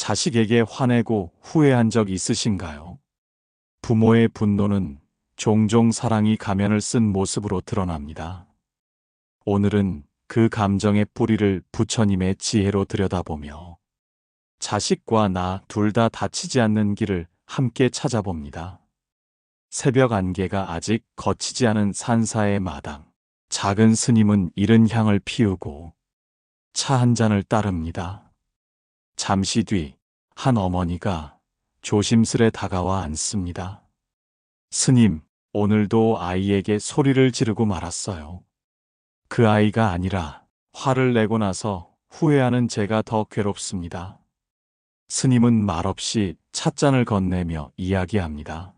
자식에게 화내고 후회한 적 있으신가요? 부모의 분노는 종종 사랑이 가면을 쓴 모습으로 드러납니다. 오늘은 그 감정의 뿌리를 부처님의 지혜로 들여다보며 자식과 나 둘 다 다치지 않는 길을 함께 찾아봅니다. 새벽 안개가 아직 거치지 않은 산사의 마당. 작은 스님은 이른 향을 피우고 차 한 잔을 따릅니다. 잠시 뒤 한 어머니가 조심스레 다가와 앉습니다. 스님, 오늘도 아이에게 소리를 지르고 말았어요. 그 아이가 아니라 화를 내고 나서 후회하는 제가 더 괴롭습니다. 스님은 말없이 찻잔을 건네며 이야기합니다.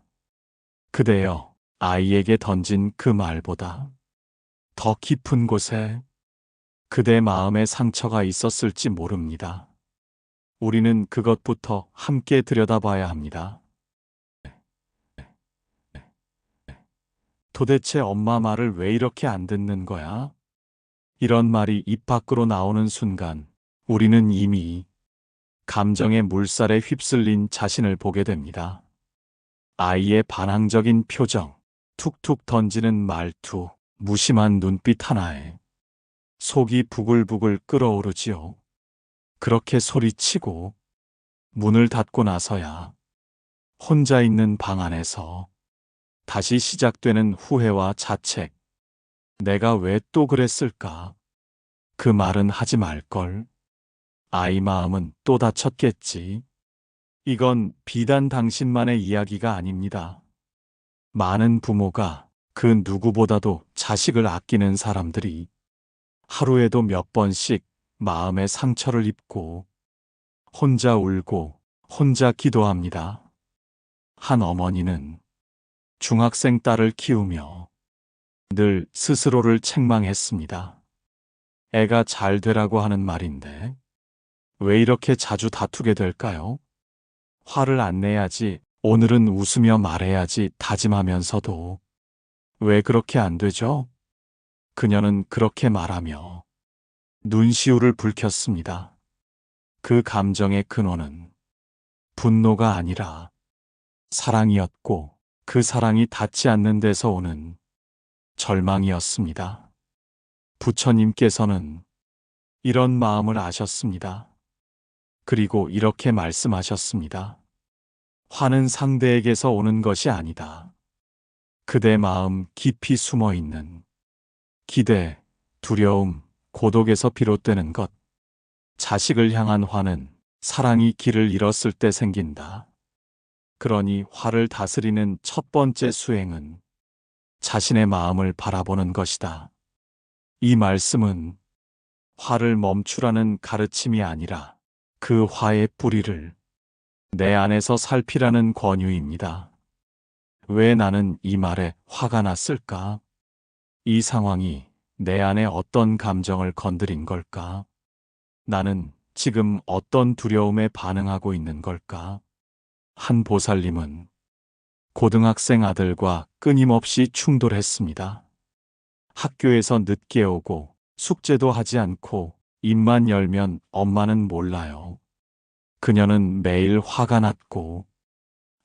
그대여, 아이에게 던진 그 말보다 더 깊은 곳에 그대 마음의 상처가 있었을지 모릅니다. 우리는 그것부터 함께 들여다봐야 합니다. 도대체 엄마 말을 왜 이렇게 안 듣는 거야? 이런 말이 입 밖으로 나오는 순간 우리는 이미 감정의 물살에 휩쓸린 자신을 보게 됩니다. 아이의 반항적인 표정, 툭툭 던지는 말투, 무심한 눈빛 하나에 속이 부글부글 끓어오르지요. 그렇게 소리치고 문을 닫고 나서야 혼자 있는 방 안에서 다시 시작되는 후회와 자책. 내가 왜 또 그랬을까? 그 말은 하지 말걸. 아이 마음은 또 다쳤겠지. 이건 비단 당신만의 이야기가 아닙니다. 많은 부모가 그 누구보다도 자식을 아끼는 사람들이 하루에도 몇 번씩 마음의 상처를 입고 혼자 울고 혼자 기도합니다. 한 어머니는 중학생 딸을 키우며 늘 스스로를 책망했습니다. 애가 잘 되라고 하는 말인데 왜 이렇게 자주 다투게 될까요? 화를 안 내야지, 오늘은 웃으며 말해야지 다짐하면서도 왜 그렇게 안 되죠? 그녀는 그렇게 말하며 눈시울을 붉혔습니다. 그 감정의 근원은 분노가 아니라 사랑이었고 그 사랑이 닿지 않는 데서 오는 절망이었습니다. 부처님께서는 이런 마음을 아셨습니다. 그리고 이렇게 말씀하셨습니다. 화는 상대에게서 오는 것이 아니다. 그대 마음 깊이 숨어 있는 기대, 두려움, 고독에서 비롯되는 것. 자식을 향한 화는 사랑이 길을 잃었을 때 생긴다. 그러니 화를 다스리는 첫 번째 수행은 자신의 마음을 바라보는 것이다. 이 말씀은 화를 멈추라는 가르침이 아니라 그 화의 뿌리를 내 안에서 살피라는 권유입니다. 왜 나는 이 말에 화가 났을까? 이 상황이 내 안에 어떤 감정을 건드린 걸까? 나는 지금 어떤 두려움에 반응하고 있는 걸까? 한 보살님은 고등학생 아들과 끊임없이 충돌했습니다. 학교에서 늦게 오고 숙제도 하지 않고 입만 열면 엄마는 몰라요. 그녀는 매일 화가 났고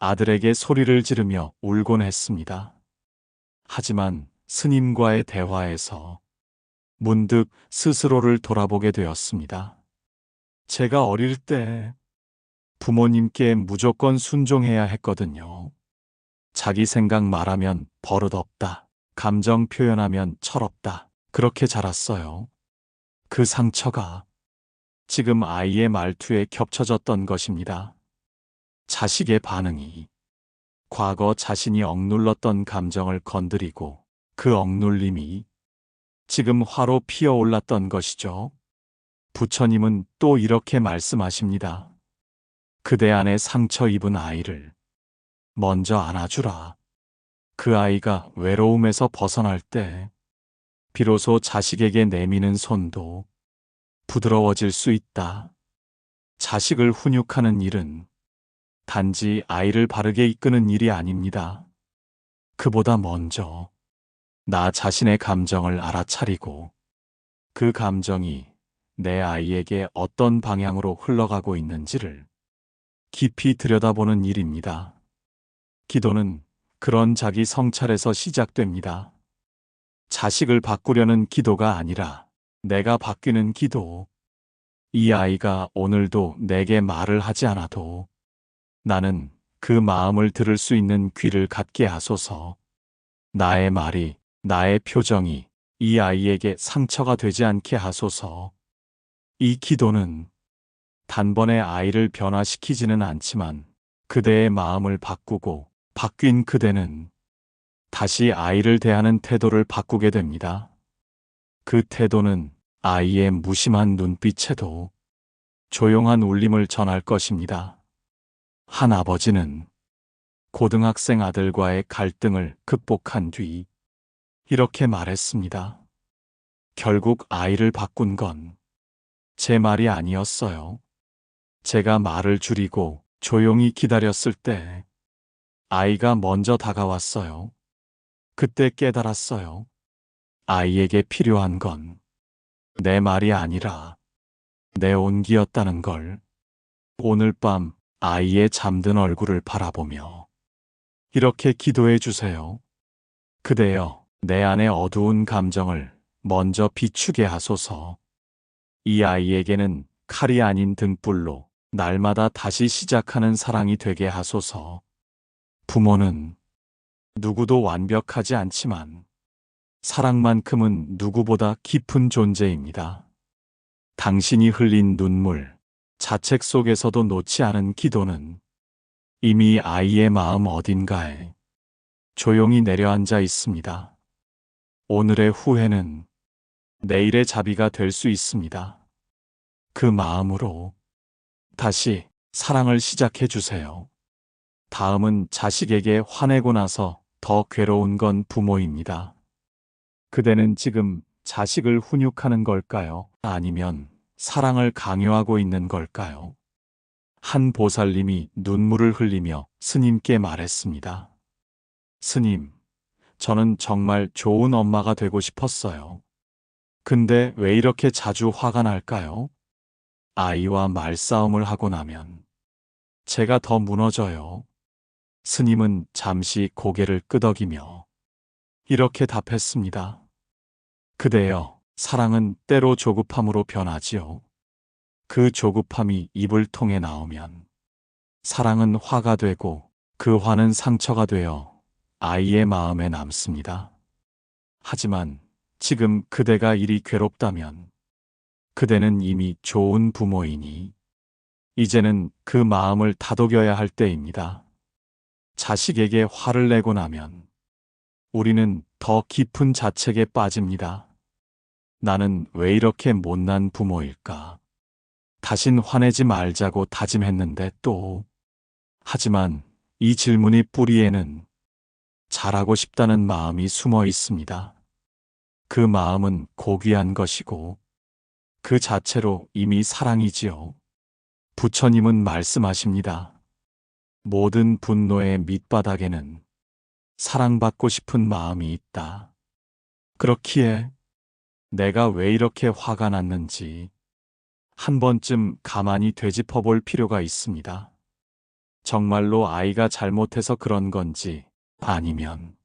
아들에게 소리를 지르며 울곤 했습니다. 하지만 스님과의 대화에서 문득 스스로를 돌아보게 되었습니다. 제가 어릴 때 부모님께 무조건 순종해야 했거든요. 자기 생각 말하면 버릇없다. 감정 표현하면 철없다. 그렇게 자랐어요. 그 상처가 지금 아이의 말투에 겹쳐졌던 것입니다. 자식의 반응이 과거 자신이 억눌렀던 감정을 건드리고 그 억눌림이 지금 화로 피어올랐던 것이죠. 부처님은 또 이렇게 말씀하십니다. 그대 안에 상처 입은 아이를 먼저 안아주라. 그 아이가 외로움에서 벗어날 때 비로소 자식에게 내미는 손도 부드러워질 수 있다. 자식을 훈육하는 일은 단지 아이를 바르게 이끄는 일이 아닙니다. 그보다 먼저 나 자신의 감정을 알아차리고 그 감정이 내 아이에게 어떤 방향으로 흘러가고 있는지를 깊이 들여다보는 일입니다. 기도는 그런 자기 성찰에서 시작됩니다. 자식을 바꾸려는 기도가 아니라 내가 바뀌는 기도. 이 아이가 오늘도 내게 말을 하지 않아도 나는 그 마음을 들을 수 있는 귀를 갖게 하소서. 나의 말이, 나의 표정이 이 아이에게 상처가 되지 않게 하소서. 이 기도는 단번에 아이를 변화시키지는 않지만 그대의 마음을 바꾸고 바뀐 그대는 다시 아이를 대하는 태도를 바꾸게 됩니다. 그 태도는 아이의 무심한 눈빛에도 조용한 울림을 전할 것입니다. 한 아버지는 고등학생 아들과의 갈등을 극복한 뒤 이렇게 말했습니다. 결국 아이를 바꾼 건 제 말이 아니었어요. 제가 말을 줄이고 조용히 기다렸을 때 아이가 먼저 다가왔어요. 그때 깨달았어요. 아이에게 필요한 건 내 말이 아니라 내 온기였다는 걸. 오늘 밤 아이의 잠든 얼굴을 바라보며 이렇게 기도해 주세요. 그대여, 내 안의 어두운 감정을 먼저 비추게 하소서. 이 아이에게는 칼이 아닌 등불로 날마다 다시 시작하는 사랑이 되게 하소서. 부모는 누구도 완벽하지 않지만 사랑만큼은 누구보다 깊은 존재입니다. 당신이 흘린 눈물, 자책 속에서도 놓지 않은 기도는 이미 아이의 마음 어딘가에 조용히 내려앉아 있습니다. 오늘의 후회는 내일의 자비가 될 수 있습니다. 그 마음으로 다시 사랑을 시작해 주세요. 다음은 자식에게 화내고 나서 더 괴로운 건 부모입니다. 그대는 지금 자식을 훈육하는 걸까요? 아니면 사랑을 강요하고 있는 걸까요? 한 보살님이 눈물을 흘리며 스님께 말했습니다. 스님, 저는 정말 좋은 엄마가 되고 싶었어요. 근데 왜 이렇게 자주 화가 날까요? 아이와 말싸움을 하고 나면 제가 더 무너져요. 스님은 잠시 고개를 끄덕이며 이렇게 답했습니다. 그대여, 사랑은 때로 조급함으로 변하지요. 그 조급함이 입을 통해 나오면 사랑은 화가 되고 그 화는 상처가 되어 아이의 마음에 남습니다. 하지만 지금 그대가 일이 괴롭다면 그대는 이미 좋은 부모이니 이제는 그 마음을 다독여야 할 때입니다. 자식에게 화를 내고 나면 우리는 더 깊은 자책에 빠집니다. 나는 왜 이렇게 못난 부모일까? 다신 화내지 말자고 다짐했는데 또. 하지만 이 질문의 뿌리에는 잘하고 싶다는 마음이 숨어 있습니다. 그 마음은 고귀한 것이고 그 자체로 이미 사랑이지요. 부처님은 말씀하십니다. 모든 분노의 밑바닥에는 사랑받고 싶은 마음이 있다. 그렇기에 내가 왜 이렇게 화가 났는지 한 번쯤 가만히 되짚어 볼 필요가 있습니다. 정말로 아이가 잘못해서 그런 건지 아니면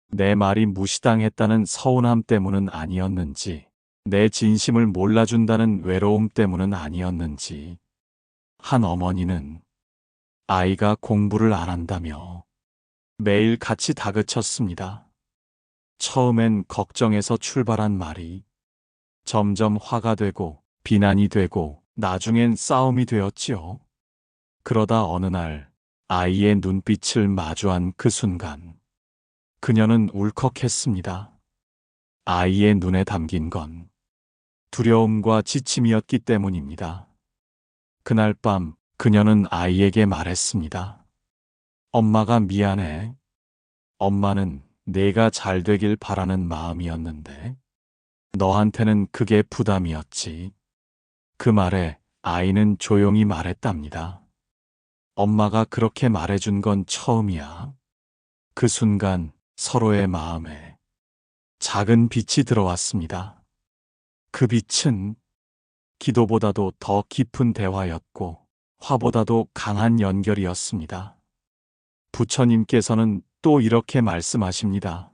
내 말이 무시당했다는 서운함 때문은 아니었는지 내 진심을 몰라준다는 외로움 때문은 아니었는지. 한 어머니는 아이가 공부를 안 한다며 매일 같이 다그쳤습니다. 처음엔 걱정해서 출발한 말이 점점 화가 되고 비난이 되고 나중엔 싸움이 되었지요. 그러다 어느 날 아이의 눈빛을 마주한 그 순간 그녀는 울컥했습니다. 아이의 눈에 담긴 건 두려움과 지침이었기 때문입니다. 그날 밤 그녀는 아이에게 말했습니다. 엄마가 미안해. 엄마는 내가 잘 되길 바라는 마음이었는데 너한테는 그게 부담이었지. 그 말에 아이는 조용히 말했답니다. 엄마가 그렇게 말해준 건 처음이야. 그 순간 서로의 마음에 작은 빛이 들어왔습니다. 그 빛은 기도보다도 더 깊은 대화였고 화보다도 강한 연결이었습니다. 부처님께서는 또 이렇게 말씀하십니다.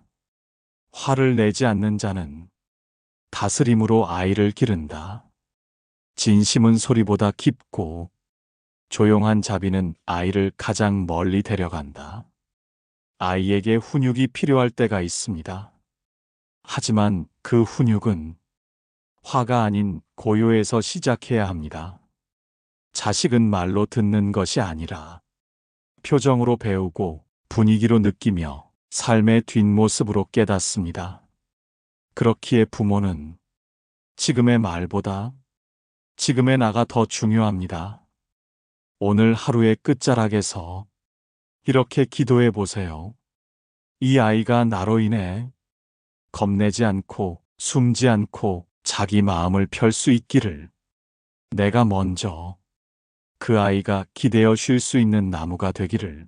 화를 내지 않는 자는 다스림으로 아이를 기른다. 진심은 소리보다 깊고 조용한 자비는 아이를 가장 멀리 데려간다. 아이에게 훈육이 필요할 때가 있습니다. 하지만 그 훈육은 화가 아닌 고요에서 시작해야 합니다. 자식은 말로 듣는 것이 아니라 표정으로 배우고 분위기로 느끼며 삶의 뒷모습으로 깨닫습니다. 그렇기에 부모는 지금의 말보다 지금의 나가 더 중요합니다. 오늘 하루의 끝자락에서 이렇게 기도해 보세요. 이 아이가 나로 인해 겁내지 않고 숨지 않고 자기 마음을 펼 수 있기를. 내가 먼저 그 아이가 기대어 쉴 수 있는 나무가 되기를.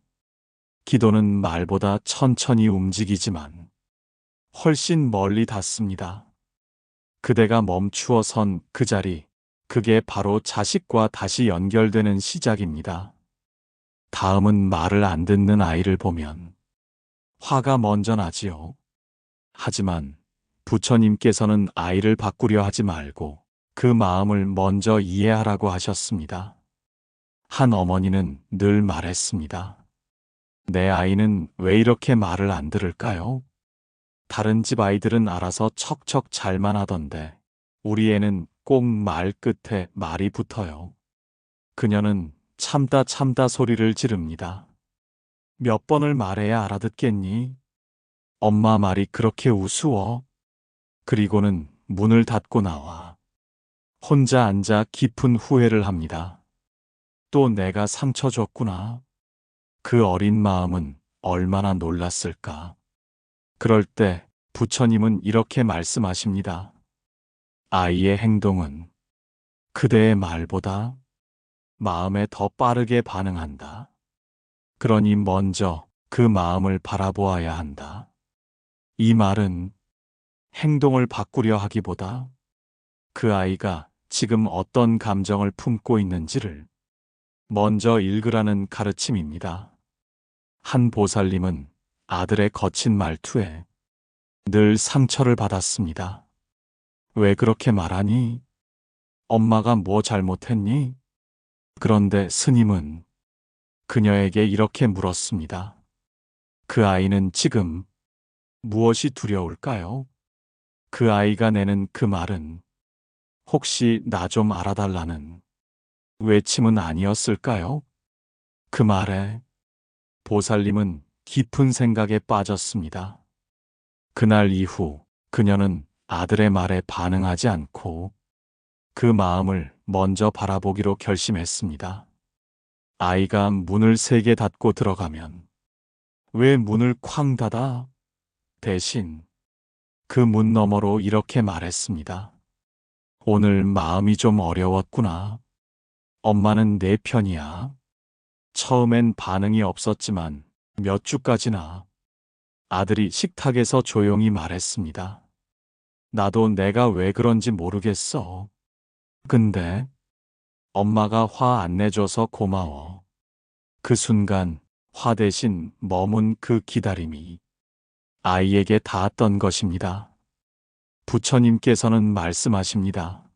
기도는 말보다 천천히 움직이지만 훨씬 멀리 닿습니다. 그대가 멈추어 선 그 자리, 그게 바로 자식과 다시 연결되는 시작입니다. 다음은 말을 안 듣는 아이를 보면 화가 먼저 나지요. 하지만 부처님께서는 아이를 바꾸려 하지 말고 그 마음을 먼저 이해하라고 하셨습니다. 한 어머니는 늘 말했습니다. 내 아이는 왜 이렇게 말을 안 들을까요? 다른 집 아이들은 알아서 척척 잘만 하던데 우리 애는 꼭 말 끝에 말이 붙어요. 그녀는 참다 참다 소리를 지릅니다. 몇 번을 말해야 알아듣겠니? 엄마 말이 그렇게 우스워? 그리고는 문을 닫고 나와 혼자 앉아 깊은 후회를 합니다. 또 내가 상처 줬구나. 그 어린 마음은 얼마나 놀랐을까. 그럴 때 부처님은 이렇게 말씀하십니다. 아이의 행동은 그대의 말보다 마음에 더 빠르게 반응한다. 그러니 먼저 그 마음을 바라보아야 한다. 이 말은 행동을 바꾸려 하기보다 그 아이가 지금 어떤 감정을 품고 있는지를 먼저 읽으라는 가르침입니다. 한 보살님은 아들의 거친 말투에 늘 상처를 받았습니다. 왜 그렇게 말하니? 엄마가 뭐 잘못했니? 그런데 스님은 그녀에게 이렇게 물었습니다. 그 아이는 지금 무엇이 두려울까요? 그 아이가 내는 그 말은 혹시 나 좀 알아달라는 외침은 아니었을까요? 그 말에 보살님은 깊은 생각에 빠졌습니다. 그날 이후 그녀는 아들의 말에 반응하지 않고 그 마음을 먼저 바라보기로 결심했습니다. 아이가 문을 세게 닫고 들어가면 왜 문을 쾅 닫아? 대신 그 문 너머로 이렇게 말했습니다. 오늘 마음이 좀 어려웠구나. 엄마는 내 편이야. 처음엔 반응이 없었지만 몇 주까지나 아들이 식탁에서 조용히 말했습니다. 나도 내가 왜 그런지 모르겠어. 근데 엄마가 화 안 내줘서 고마워. 그 순간 화 대신 머문 그 기다림이 아이에게 닿았던 것입니다. 부처님께서는 말씀하십니다.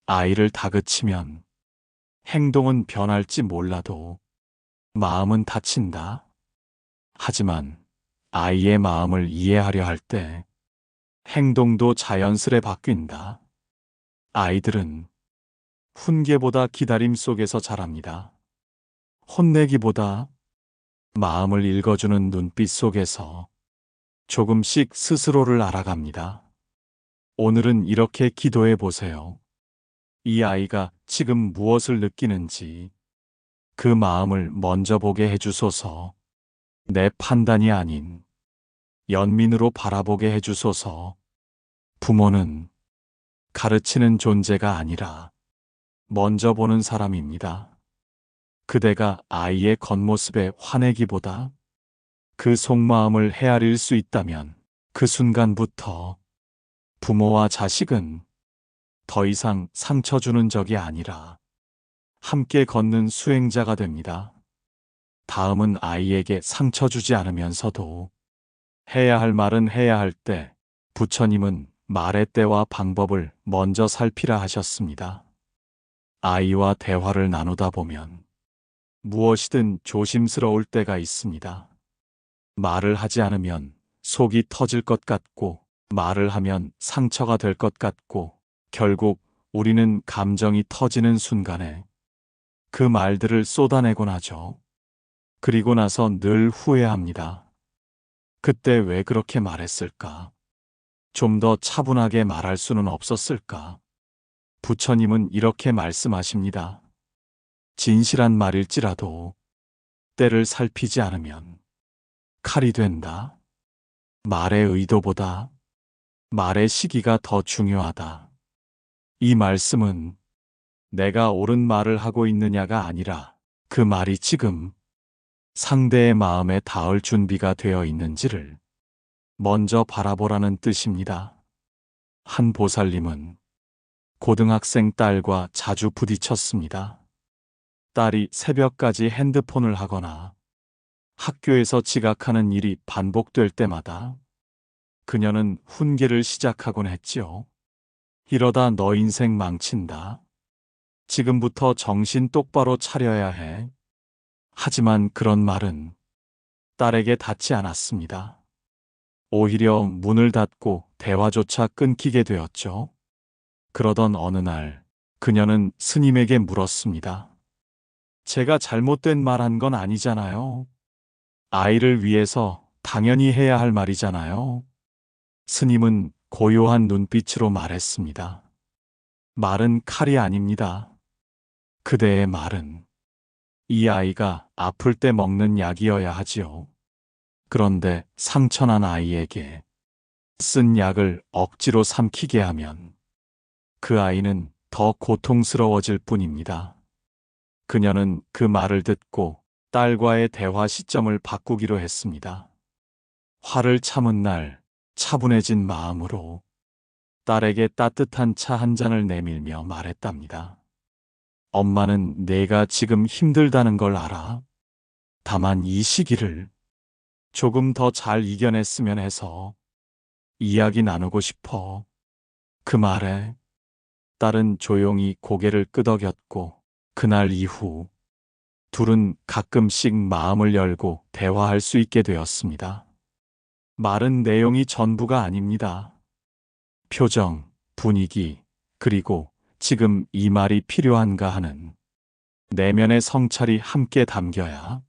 아이를 다그치면 행동은 변할지 몰라도 마음은 다친다. 하지만 아이의 마음을 이해하려 할 때 행동도 자연스레 바뀐다. 아이들은 훈계보다 기다림 속에서 자랍니다. 혼내기보다 마음을 읽어주는 눈빛 속에서 조금씩 스스로를 알아갑니다. 오늘은 이렇게 기도해 보세요. 이 아이가 지금 무엇을 느끼는지 그 마음을 먼저 보게 해주소서. 내 판단이 아닌 연민으로 바라보게 해주소서. 부모는 가르치는 존재가 아니라 먼저 보는 사람입니다. 그대가 아이의 겉모습에 화내기보다 그 속마음을 헤아릴 수 있다면 그 순간부터 부모와 자식은 더 이상 상처 주는 적이 아니라 함께 걷는 수행자가 됩니다. 다음은 아이에게 상처 주지 않으면서도 해야 할 말은 해야 할 때, 부처님은 말의 때와 방법을 먼저 살피라 하셨습니다. 아이와 대화를 나누다 보면 무엇이든 조심스러울 때가 있습니다. 말을 하지 않으면 속이 터질 것 같고, 말을 하면 상처가 될 것 같고, 결국 우리는 감정이 터지는 순간에 그 말들을 쏟아내곤 하죠. 그리고 나서 늘 후회합니다. 그때 왜 그렇게 말했을까? 좀 더 차분하게 말할 수는 없었을까? 부처님은 이렇게 말씀하십니다. 진실한 말일지라도 때를 살피지 않으면 칼이 된다. 말의 의도보다 말의 시기가 더 중요하다. 이 말씀은 내가 옳은 말을 하고 있느냐가 아니라 그 말이 지금 상대의 마음에 닿을 준비가 되어 있는지를 먼저 바라보라는 뜻입니다. 한 보살님은 고등학생 딸과 자주 부딪혔습니다. 딸이 새벽까지 핸드폰을 하거나 학교에서 지각하는 일이 반복될 때마다 그녀는 훈계를 시작하곤 했지요. 이러다 너 인생 망친다. 지금부터 정신 똑바로 차려야 해. 하지만 그런 말은 딸에게 닿지 않았습니다. 오히려 문을 닫고 대화조차 끊기게 되었죠. 그러던 어느 날 그녀는 스님에게 물었습니다. 제가 잘못된 말 한 건 아니잖아요. 아이를 위해서 당연히 해야 할 말이잖아요. 스님은 고요한 눈빛으로 말했습니다. 말은 칼이 아닙니다. 그대의 말은 이 아이가 아플 때 먹는 약이어야 하지요. 그런데 상처난 아이에게 쓴 약을 억지로 삼키게 하면 그 아이는 더 고통스러워질 뿐입니다. 그녀는 그 말을 듣고 딸과의 대화 시점을 바꾸기로 했습니다. 화를 참은 날 차분해진 마음으로 딸에게 따뜻한 차 한 잔을 내밀며 말했답니다. 엄마는 내가 지금 힘들다는 걸 알아. 다만 이 시기를 조금 더 잘 이겨냈으면 해서 이야기 나누고 싶어. 그 말에 딸은 조용히 고개를 끄덕였고 그날 이후 둘은 가끔씩 마음을 열고 대화할 수 있게 되었습니다. 말은 내용이 전부가 아닙니다. 표정, 분위기, 그리고 지금 이 말이 필요한가 하는 내면의 성찰이 함께 담겨야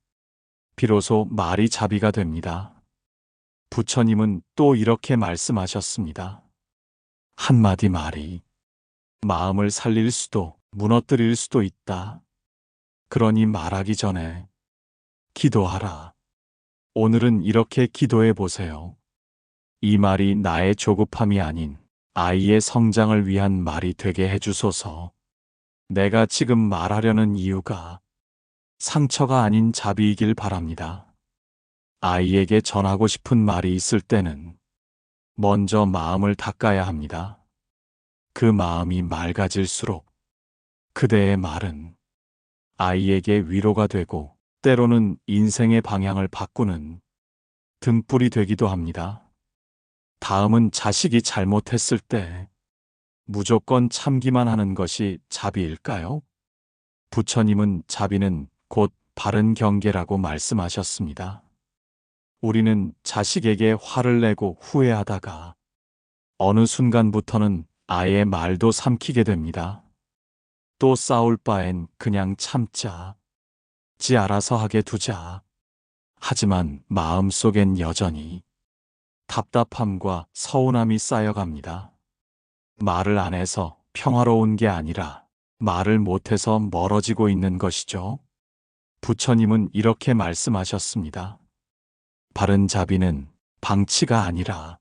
비로소 말이 자비가 됩니다. 부처님은 또 이렇게 말씀하셨습니다. 한마디 말이 마음을 살릴 수도 무너뜨릴 수도 있다. 그러니 말하기 전에 기도하라. 오늘은 이렇게 기도해 보세요. 이 말이 나의 조급함이 아닌 아이의 성장을 위한 말이 되게 해주소서. 내가 지금 말하려는 이유가 상처가 아닌 자비이길 바랍니다. 아이에게 전하고 싶은 말이 있을 때는 먼저 마음을 닦아야 합니다. 그 마음이 맑아질수록 그대의 말은 아이에게 위로가 되고 때로는 인생의 방향을 바꾸는 등불이 되기도 합니다. 다음은 자식이 잘못했을 때 무조건 참기만 하는 것이 자비일까요? 부처님은 자비는 곧 바른 경계라고 말씀하셨습니다. 우리는 자식에게 화를 내고 후회하다가 어느 순간부터는 아예 말도 삼키게 됩니다. 또 싸울 바엔 그냥 참자. 지 알아서 하게 두자. 하지만 마음속엔 여전히 답답함과 서운함이 쌓여갑니다. 말을 안 해서 평화로운 게 아니라 말을 못해서 멀어지고 있는 것이죠. 부처님은 이렇게 말씀하셨습니다. 바른 자비는 방치가 아니라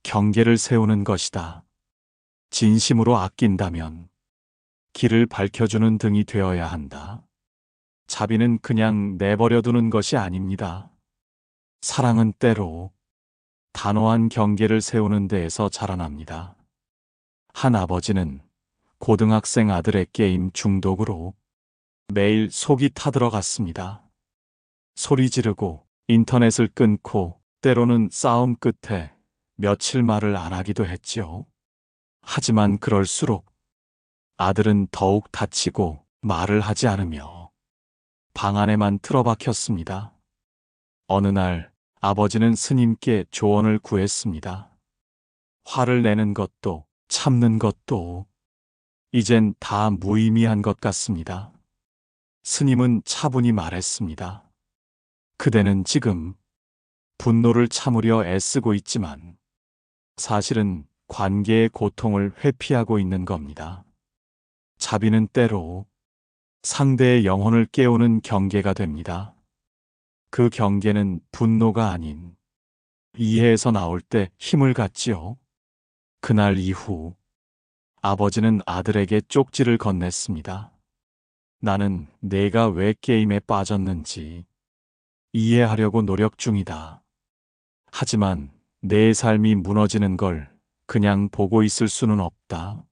경계를 세우는 것이다. 진심으로 아낀다면 길을 밝혀주는 등이 되어야 한다. 자비는 그냥 내버려두는 것이 아닙니다. 사랑은 때로 단호한 경계를 세우는 데에서 자라납니다. 한 아버지는 고등학생 아들의 게임 중독으로 매일 속이 타들어갔습니다. 소리 지르고 인터넷을 끊고 때로는 싸움 끝에 며칠 말을 안 하기도 했지요. 하지만 그럴수록 아들은 더욱 다치고 말을 하지 않으며 방 안에만 틀어박혔습니다. 어느 날 아버지는 스님께 조언을 구했습니다. 화를 내는 것도 참는 것도 이젠 다 무의미한 것 같습니다. 스님은 차분히 말했습니다. 그대는 지금 분노를 참으려 애쓰고 있지만 사실은 관계의 고통을 회피하고 있는 겁니다. 자비는 때로 상대의 영혼을 깨우는 경계가 됩니다. 그 경계는 분노가 아닌 이해에서 나올 때 힘을 갖지요. 그날 이후 아버지는 아들에게 쪽지를 건넸습니다. 나는 내가 왜 게임에 빠졌는지 이해하려고 노력 중이다. 하지만 내 삶이 무너지는 걸 그냥 보고 있을 수는 없다.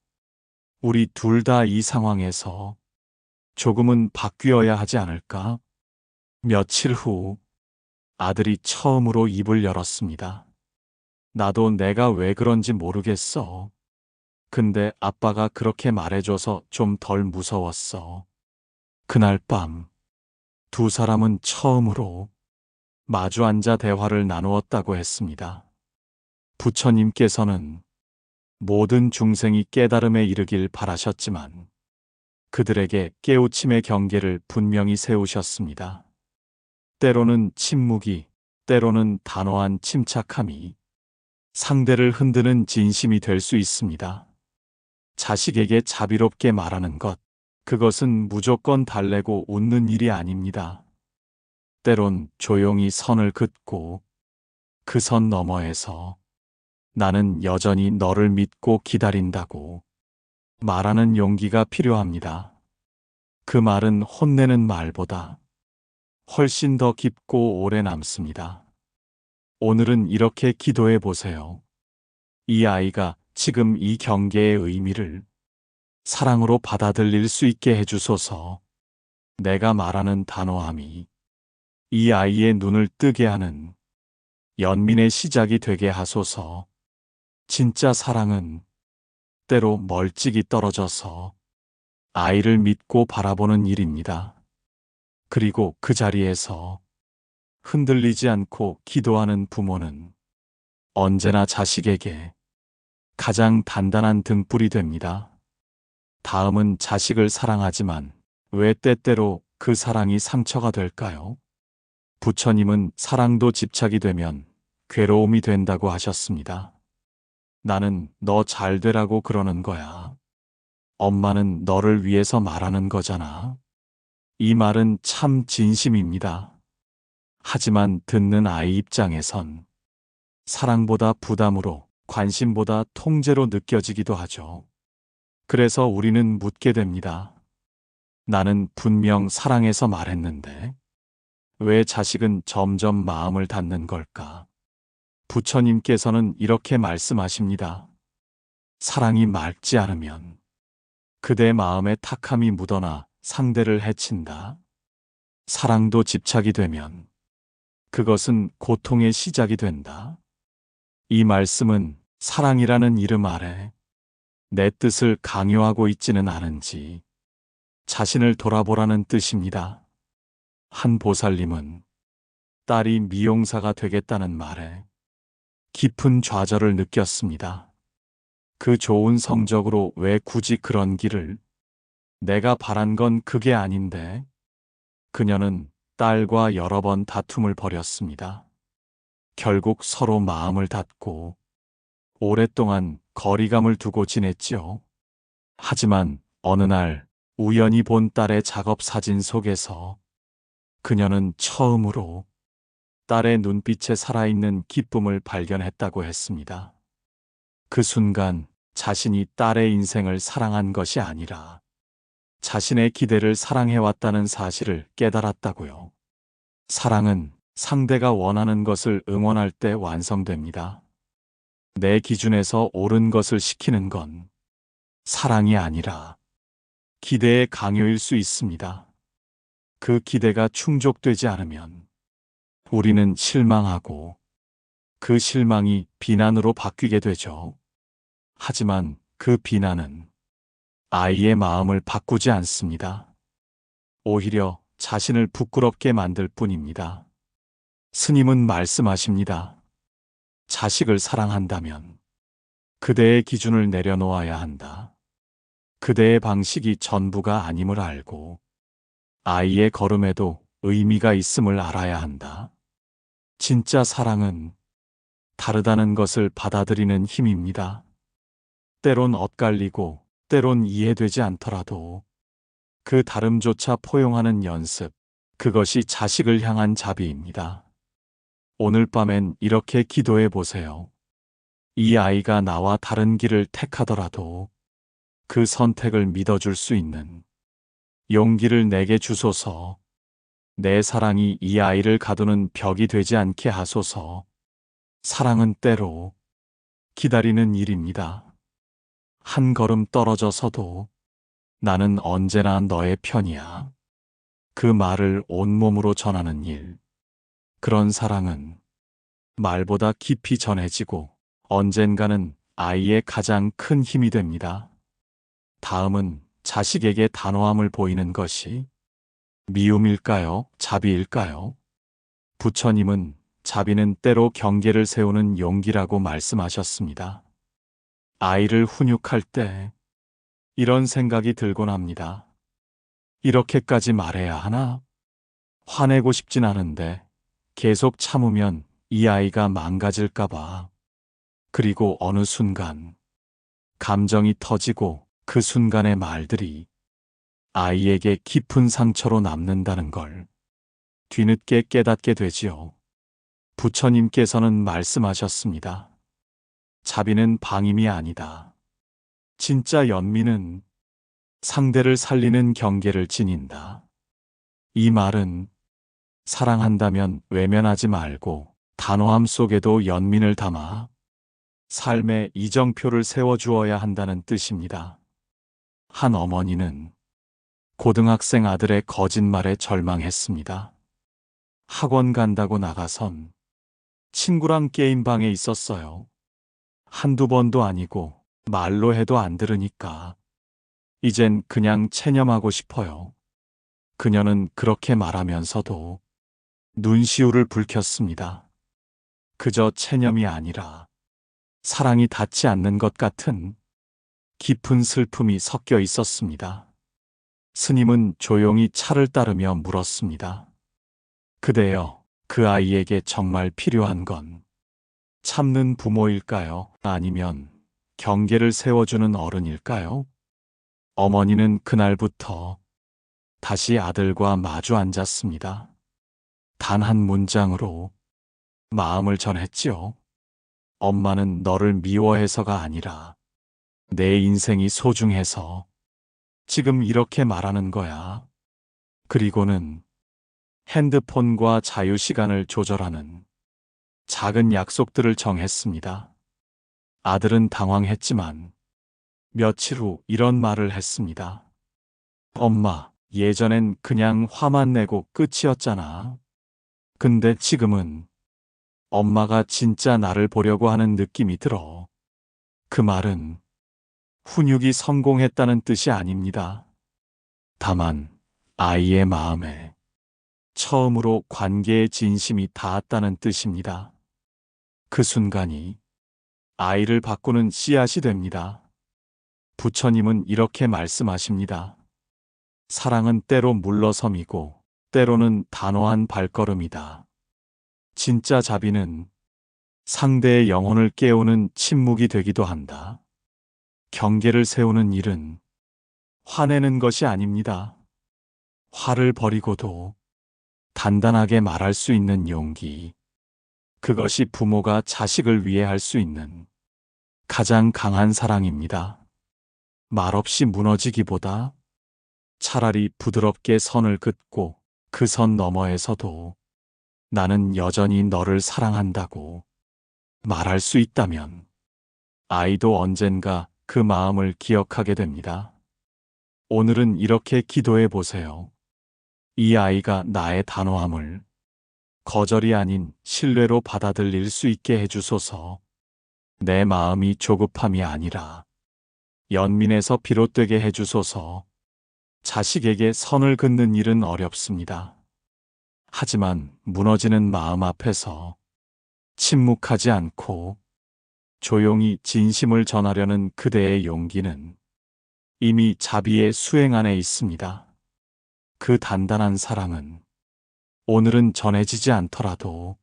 우리 둘 다 이 상황에서 조금은 바뀌어야 하지 않을까? 며칠 후 아들이 처음으로 입을 열었습니다. 나도 내가 왜 그런지 모르겠어. 근데 아빠가 그렇게 말해줘서 좀 덜 무서웠어. 그날 밤 두 사람은 처음으로 마주 앉아 대화를 나누었다고 했습니다. 부처님께서는 모든 중생이 깨달음에 이르길 바라셨지만 그들에게 깨우침의 경계를 분명히 세우셨습니다. 때로는 침묵이, 때로는 단호한 침착함이 상대를 흔드는 진심이 될 수 있습니다. 자식에게 자비롭게 말하는 것, 그것은 무조건 달래고 웃는 일이 아닙니다. 때론 조용히 선을 긋고 그 선 너머에서 나는 여전히 너를 믿고 기다린다고 말하는 용기가 필요합니다. 그 말은 혼내는 말보다 훨씬 더 깊고 오래 남습니다. 오늘은 이렇게 기도해 보세요. 이 아이가 지금 이 경계의 의미를 사랑으로 받아들일 수 있게 해주소서. 내가 말하는 단호함이 이 아이의 눈을 뜨게 하는 연민의 시작이 되게 하소서. 진짜 사랑은 때로 멀찍이 떨어져서 아이를 믿고 바라보는 일입니다. 그리고 그 자리에서 흔들리지 않고 기도하는 부모는 언제나 자식에게 가장 단단한 등불이 됩니다. 다음은 자식을 사랑하지만 왜 때때로 그 사랑이 상처가 될까요? 부처님은 사랑도 집착이 되면 괴로움이 된다고 하셨습니다. 나는 너 잘 되라고 그러는 거야. 엄마는 너를 위해서 말하는 거잖아. 이 말은 참 진심입니다. 하지만 듣는 아이 입장에선 사랑보다 부담으로, 관심보다 통제로 느껴지기도 하죠. 그래서 우리는 묻게 됩니다. 나는 분명 사랑해서 말했는데 왜 자식은 점점 마음을 닫는 걸까? 부처님께서는 이렇게 말씀하십니다. 사랑이 맑지 않으면 그대 마음에 탁함이 묻어나 상대를 해친다. 사랑도 집착이 되면 그것은 고통의 시작이 된다. 이 말씀은 사랑이라는 이름 아래 내 뜻을 강요하고 있지는 않은지 자신을 돌아보라는 뜻입니다. 한 보살님은 딸이 미용사가 되겠다는 말에 깊은 좌절을 느꼈습니다. 그 좋은 성적으로 왜 굳이 그런 길을? 내가 바란 건 그게 아닌데. 그녀는 딸과 여러 번 다툼을 벌였습니다. 결국 서로 마음을 닫고 오랫동안 거리감을 두고 지냈지요. 하지만 어느 날 우연히 본 딸의 작업 사진 속에서 그녀는 처음으로 딸의 눈빛에 살아있는 기쁨을 발견했다고 했습니다. 그 순간 자신이 딸의 인생을 사랑한 것이 아니라 자신의 기대를 사랑해왔다는 사실을 깨달았다고요. 사랑은 상대가 원하는 것을 응원할 때 완성됩니다. 내 기준에서 옳은 것을 시키는 건 사랑이 아니라 기대의 강요일 수 있습니다. 그 기대가 충족되지 않으면 우리는 실망하고 그 실망이 비난으로 바뀌게 되죠. 하지만 그 비난은 아이의 마음을 바꾸지 않습니다. 오히려 자신을 부끄럽게 만들 뿐입니다. 스님은 말씀하십니다. 자식을 사랑한다면 그대의 기준을 내려놓아야 한다. 그대의 방식이 전부가 아님을 알고 아이의 걸음에도 의미가 있음을 알아야 한다. 진짜 사랑은 다르다는 것을 받아들이는 힘입니다. 때론 엇갈리고 때론 이해되지 않더라도 그 다름조차 포용하는 연습, 그것이 자식을 향한 자비입니다. 오늘 밤엔 이렇게 기도해 보세요. 이 아이가 나와 다른 길을 택하더라도 그 선택을 믿어줄 수 있는 용기를 내게 주소서. 내 사랑이 이 아이를 가두는 벽이 되지 않게 하소서. 사랑은 때로 기다리는 일입니다. 한 걸음 떨어져서도 나는 언제나 너의 편이야. 그 말을 온몸으로 전하는 일. 그런 사랑은 말보다 깊이 전해지고 언젠가는 아이의 가장 큰 힘이 됩니다. 다음은 자식에게 단호함을 보이는 것이 미움일까요? 자비일까요? 부처님은 자비는 때로 경계를 세우는 용기라고 말씀하셨습니다. 아이를 훈육할 때 이런 생각이 들곤 합니다. 이렇게까지 말해야 하나? 화내고 싶진 않은데 계속 참으면 이 아이가 망가질까봐. 그리고 어느 순간 감정이 터지고 그 순간의 말들이 아이에게 깊은 상처로 남는다는 걸 뒤늦게 깨닫게 되지요. 부처님께서는 말씀하셨습니다. 자비는 방임이 아니다. 진짜 연민은 상대를 살리는 경계를 지닌다. 이 말은 사랑한다면 외면하지 말고 단호함 속에도 연민을 담아 삶의 이정표를 세워주어야 한다는 뜻입니다. 한 어머니는 고등학생 아들의 거짓말에 절망했습니다. 학원 간다고 나가선 친구랑 게임방에 있었어요. 한두 번도 아니고 말로 해도 안 들으니까 이젠 그냥 체념하고 싶어요. 그녀는 그렇게 말하면서도 눈시울을 붉혔습니다. 그저 체념이 아니라 사랑이 닿지 않는 것 같은 깊은 슬픔이 섞여 있었습니다. 스님은 조용히 차를 따르며 물었습니다. 그대여, 그 아이에게 정말 필요한 건 참는 부모일까요? 아니면 경계를 세워주는 어른일까요? 어머니는 그날부터 다시 아들과 마주 앉았습니다. 단 한 문장으로 마음을 전했지요. 엄마는 너를 미워해서가 아니라 내 인생이 소중해서 지금 이렇게 말하는 거야. 그리고는 핸드폰과 자유시간을 조절하는 작은 약속들을 정했습니다. 아들은 당황했지만 며칠 후 이런 말을 했습니다. 엄마, 예전엔 그냥 화만 내고 끝이었잖아. 근데 지금은 엄마가 진짜 나를 보려고 하는 느낌이 들어. 그 말은 훈육이 성공했다는 뜻이 아닙니다. 다만 아이의 마음에 처음으로 관계의 진심이 닿았다는 뜻입니다. 그 순간이 아이를 바꾸는 씨앗이 됩니다. 부처님은 이렇게 말씀하십니다. 사랑은 때로 물러섬이고 때로는 단호한 발걸음이다. 진짜 자비는 상대의 영혼을 깨우는 침묵이 되기도 한다. 경계를 세우는 일은 화내는 것이 아닙니다. 화를 버리고도 단단하게 말할 수 있는 용기. 그것이 부모가 자식을 위해 할 수 있는 가장 강한 사랑입니다. 말없이 무너지기보다 차라리 부드럽게 선을 긋고 그 선 너머에서도 나는 여전히 너를 사랑한다고 말할 수 있다면 아이도 언젠가 그 마음을 기억하게 됩니다. 오늘은 이렇게 기도해 보세요. 이 아이가 나의 단호함을 거절이 아닌 신뢰로 받아들일 수 있게 해주소서. 내 마음이 조급함이 아니라 연민에서 비롯되게 해주소서. 자식에게 선을 긋는 일은 어렵습니다. 하지만 무너지는 마음 앞에서 침묵하지 않고 조용히 진심을 전하려는 그대의 용기는 이미 자비의 수행 안에 있습니다. 그 단단한 사랑은 오늘은 전해지지 않더라도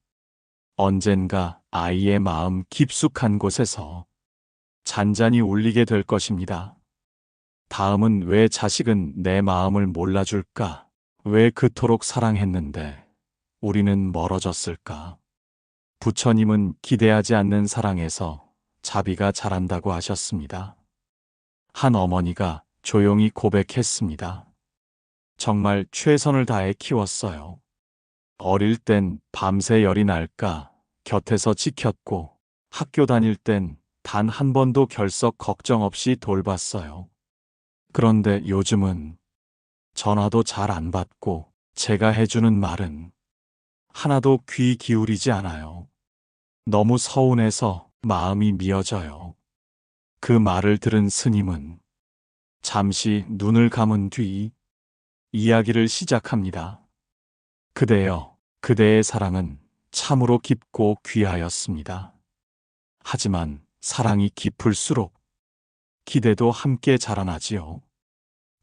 언젠가 아이의 마음 깊숙한 곳에서 잔잔히 울리게 될 것입니다. 다음은 왜 자식은 내 마음을 몰라줄까? 왜 그토록 사랑했는데 우리는 멀어졌을까? 부처님은 기대하지 않는 사랑에서 자비가 자란다고 하셨습니다. 한 어머니가 조용히 고백했습니다. 정말 최선을 다해 키웠어요. 어릴 땐 밤새 열이 날까 곁에서 지켰고 학교 다닐 땐 단 한 번도 결석 걱정 없이 돌봤어요. 그런데 요즘은 전화도 잘 안 받고 제가 해주는 말은 하나도 귀 기울이지 않아요. 너무 서운해서 마음이 미어져요. 그 말을 들은 스님은 잠시 눈을 감은 뒤 이야기를 시작합니다. 그대여, 그대의 사랑은 참으로 깊고 귀하였습니다. 하지만 사랑이 깊을수록 기대도 함께 자라나지요.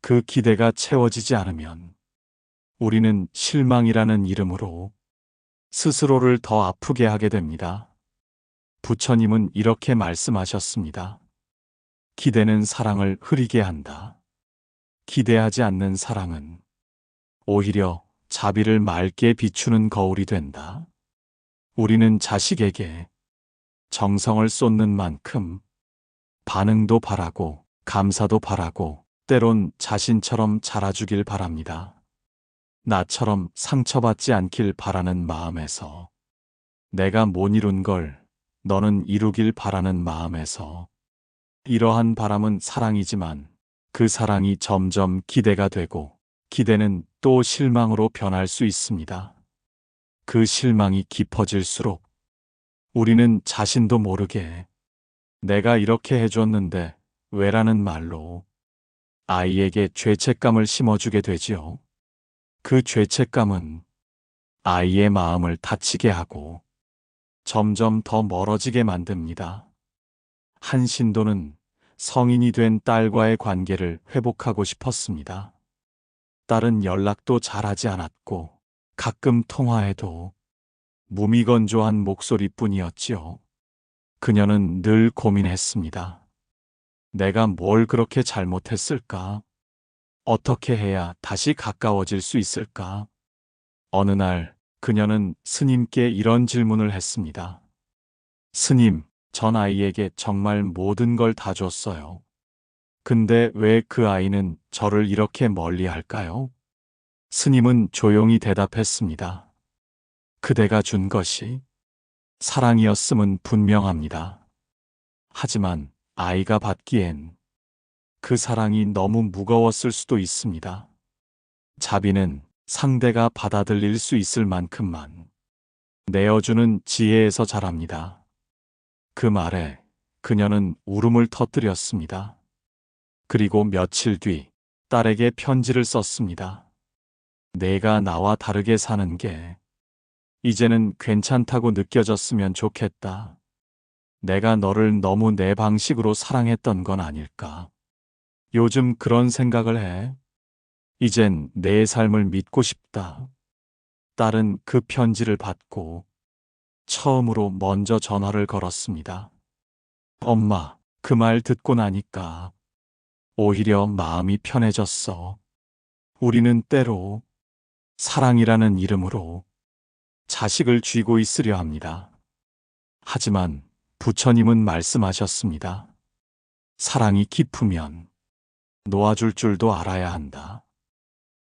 그 기대가 채워지지 않으면 우리는 실망이라는 이름으로 스스로를 더 아프게 하게 됩니다. 부처님은 이렇게 말씀하셨습니다. 기대는 사랑을 흐리게 한다. 기대하지 않는 사랑은 오히려 자비를 맑게 비추는 거울이 된다. 우리는 자식에게 정성을 쏟는 만큼 반응도 바라고 감사도 바라고 때론 자신처럼 자라주길 바랍니다. 나처럼 상처받지 않길 바라는 마음에서 내가 못 이룬 걸 너는 이루길 바라는 마음에서 이러한 바람은 사랑이지만 그 사랑이 점점 기대가 되고 기대는 또 실망으로 변할 수 있습니다. 그 실망이 깊어질수록 우리는 자신도 모르게 내가 이렇게 해줬는데 왜라는 말로 아이에게 죄책감을 심어주게 되지요. 그 죄책감은 아이의 마음을 다치게 하고 점점 더 멀어지게 만듭니다. 한 신도는 성인이 된 딸과의 관계를 회복하고 싶었습니다. 딸은 연락도 잘하지 않았고 가끔 통화해도 무미건조한 목소리뿐이었지요. 그녀는 늘 고민했습니다. 내가 뭘 그렇게 잘못했을까? 어떻게 해야 다시 가까워질 수 있을까? 어느 날 그녀는 스님께 이런 질문을 했습니다. 스님, 전 아이에게 정말 모든 걸 다 줬어요. 근데 왜 그 아이는 저를 이렇게 멀리 할까요? 스님은 조용히 대답했습니다. 그대가 준 것이 사랑이었음은 분명합니다. 하지만 아이가 받기엔 그 사랑이 너무 무거웠을 수도 있습니다. 자비는 상대가 받아들일 수 있을 만큼만 내어주는 지혜에서 자랍니다. 그 말에 그녀는 울음을 터뜨렸습니다. 그리고 며칠 뒤 딸에게 편지를 썼습니다. 내가 나와 다르게 사는 게 이제는 괜찮다고 느껴졌으면 좋겠다. 내가 너를 너무 내 방식으로 사랑했던 건 아닐까. 요즘 그런 생각을 해. 이젠 내 삶을 믿고 싶다. 딸은 그 편지를 받고 처음으로 먼저 전화를 걸었습니다. 엄마, 그 말 듣고 나니까 오히려 마음이 편해졌어. 우리는 때로 사랑이라는 이름으로 자식을 쥐고 있으려 합니다. 하지만 부처님은 말씀하셨습니다. 사랑이 깊으면 놓아줄 줄도 알아야 한다.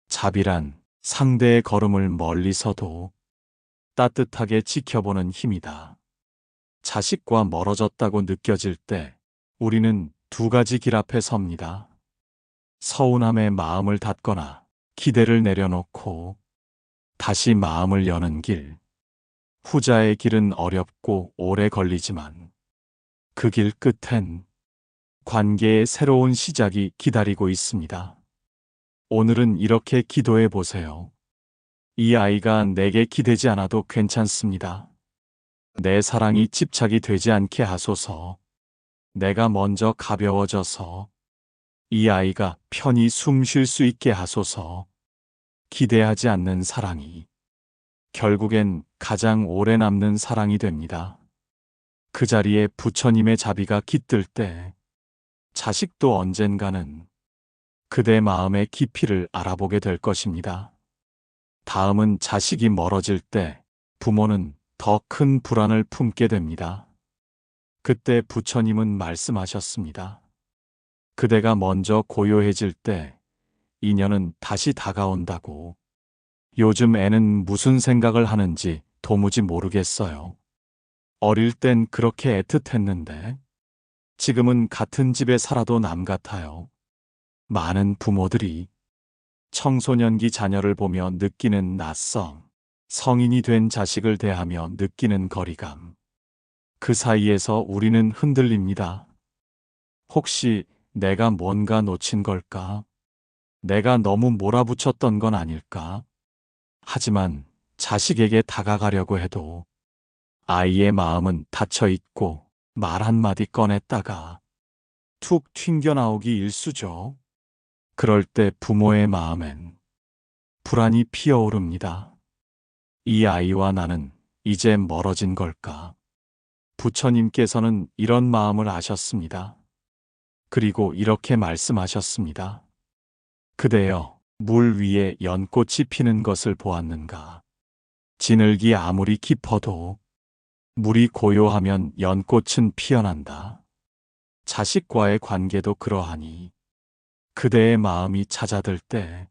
자비란 상대의 걸음을 멀리서도 따뜻하게 지켜보는 힘이다. 자식과 멀어졌다고 느껴질 때 우리는 두 가지 길 앞에 섭니다. 서운함에 마음을 닫거나 기대를 내려놓고 다시 마음을 여는 길. 후자의 길은 어렵고 오래 걸리지만 그 길 끝엔 관계의 새로운 시작이 기다리고 있습니다. 오늘은 이렇게 기도해 보세요. 이 아이가 내게 기대지 않아도 괜찮습니다. 내 사랑이 집착이 되지 않게 하소서. 내가 먼저 가벼워져서 이 아이가 편히 숨 쉴 수 있게 하소서. 기대하지 않는 사랑이 결국엔 가장 오래 남는 사랑이 됩니다. 그 자리에 부처님의 자비가 깃들 때 자식도 언젠가는 그대 마음의 깊이를 알아보게 될 것입니다. 다음은 자식이 멀어질 때 부모는 더 큰 불안을 품게 됩니다. 그때 부처님은 말씀하셨습니다. 그대가 먼저 고요해질 때 인연은 다시 다가온다고. 요즘 애는 무슨 생각을 하는지 도무지 모르겠어요. 어릴 땐 그렇게 애틋했는데 지금은 같은 집에 살아도 남 같아요. 많은 부모들이 청소년기 자녀를 보며 느끼는 낯섦, 성인이 된 자식을 대하며 느끼는 거리감. 그 사이에서 우리는 흔들립니다. 혹시 내가 뭔가 놓친 걸까? 내가 너무 몰아붙였던 건 아닐까? 하지만 자식에게 다가가려고 해도 아이의 마음은 닫혀 있고 말 한마디 꺼냈다가 툭 튕겨나오기 일쑤죠. 그럴 때 부모의 마음엔 불안이 피어오릅니다. 이 아이와 나는 이제 멀어진 걸까? 부처님께서는 이런 마음을 아셨습니다. 그리고 이렇게 말씀하셨습니다. 그대여, 물 위에 연꽃이 피는 것을 보았는가? 진흙이 아무리 깊어도 물이 고요하면 연꽃은 피어난다. 자식과의 관계도 그러하니 그대의 마음이 찾아들 때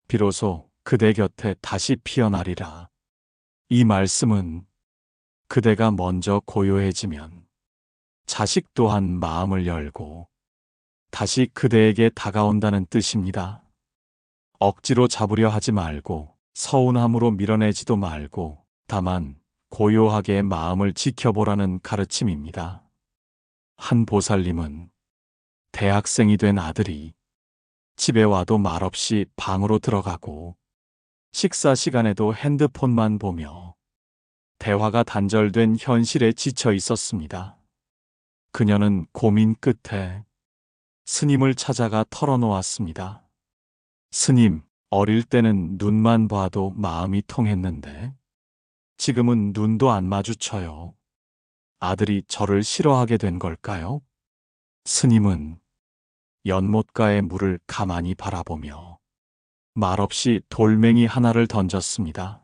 비로소 그대 곁에 다시 피어나리라. 이 말씀은 그대가 먼저 고요해지면 자식 또한 마음을 열고 다시 그대에게 다가온다는 뜻입니다. 억지로 잡으려 하지 말고 서운함으로 밀어내지도 말고 다만 고요하게 마음을 지켜보라는 가르침입니다. 한 보살님은 대학생이 된 아들이 집에 와도 말없이 방으로 들어가고 식사 시간에도 핸드폰만 보며 대화가 단절된 현실에 지쳐 있었습니다. 그녀는 고민 끝에 스님을 찾아가 털어놓았습니다. 스님, 어릴 때는 눈만 봐도 마음이 통했는데 지금은 눈도 안 마주쳐요. 아들이 저를 싫어하게 된 걸까요? 스님은 연못가의 물을 가만히 바라보며 말없이 돌멩이 하나를 던졌습니다.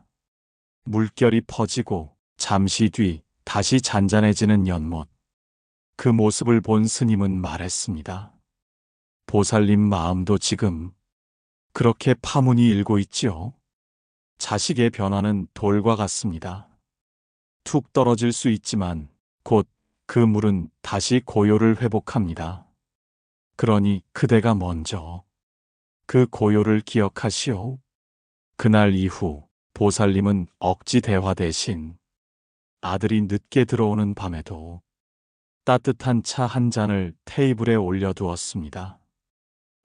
물결이 퍼지고 잠시 뒤 다시 잔잔해지는 연못. 그 모습을 본 스님은 말했습니다. 보살님 마음도 지금 그렇게 파문이 일고 있지요. 자식의 변화는 돌과 같습니다. 툭 떨어질 수 있지만 곧 그 물은 다시 고요를 회복합니다. 그러니 그대가 먼저 그 고요를 기억하시오. 그날 이후 보살님은 억지 대화 대신 아들이 늦게 들어오는 밤에도 따뜻한 차 한 잔을 테이블에 올려두었습니다.